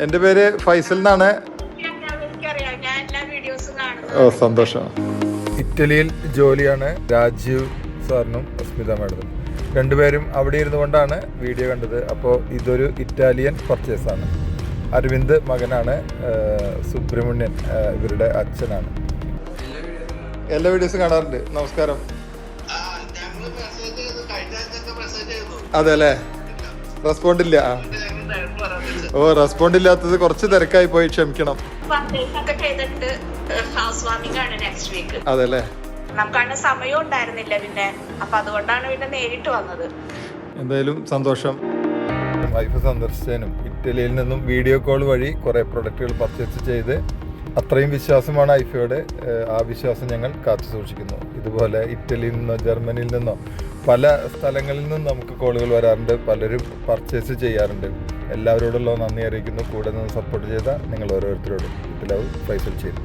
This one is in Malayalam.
എൻ്റെ പേര് ഫൈസൽ എന്നാണ്. ഓ സന്തോഷം. ഇറ്റലിയിൽ ജോലിയാണ് രാജീവ് സാറിനും അസ്മിത മാഡം. രണ്ടുപേരും അവിടെ ഇരുന്നു കൊണ്ടാണ് വീഡിയോ കണ്ടത്. അപ്പോൾ ഇതൊരു ഇറ്റാലിയൻ പർച്ചേസാണ്. അരവിന്ദ് മകനാണ്, സുബ്രഹ്മണ്യൻ ഇവരുടെ അച്ഛനാണ്. എല്ലാ വീഡിയോസും കാണാറുണ്ട്. നമസ്കാരം. അതെ അല്ലേ, റെസ്പോണ്ട് ഇല്ല. ഓ റെസ്പോണ്ട് ഇല്ലാത്തത് കുറച്ച് തിരക്കായി പോയി, ക്ഷമിക്കണം. അതെല്ലേ, നമുക്കാണ് സമയം ഉണ്ടായിരുന്നില്ല പിന്നെ, അപ്പൊ അതുകൊണ്ടാണ് പിന്നെ നേരിട്ട് വന്നത്. എന്തായാലും സന്തോഷം. വൈഫ് സന്ദർശിച്ചതിനും ഇറ്റലിയിൽ നിന്നും വീഡിയോ കോൾ വഴി കുറേ പ്രൊഡക്റ്റുകൾ പർച്ചേസ് ചെയ്ത് അത്രയും വിശ്വാസമാണ് ഐഫയോട്. ആ വിശ്വാസം ഞങ്ങൾ കാത്തു സൂക്ഷിക്കുന്നു. ഇതുപോലെ ഇറ്റലിയിൽ നിന്നോ ജർമ്മനിയിൽ നിന്നോ പല സ്ഥലങ്ങളിൽ നിന്നും നമുക്ക് കോളുകൾ വരാറുണ്ട്. പലരും പർച്ചേസ് ചെയ്യാറുണ്ട്. എല്ലാവരോടുള്ള നന്ദി അറിയിക്കുന്നു. കൂടെ നിന്ന് സപ്പോർട്ട് ചെയ്ത നിങ്ങൾ ഓരോരുത്തരോടും. ലവ് ഫൈസൽ ചെയ്തു.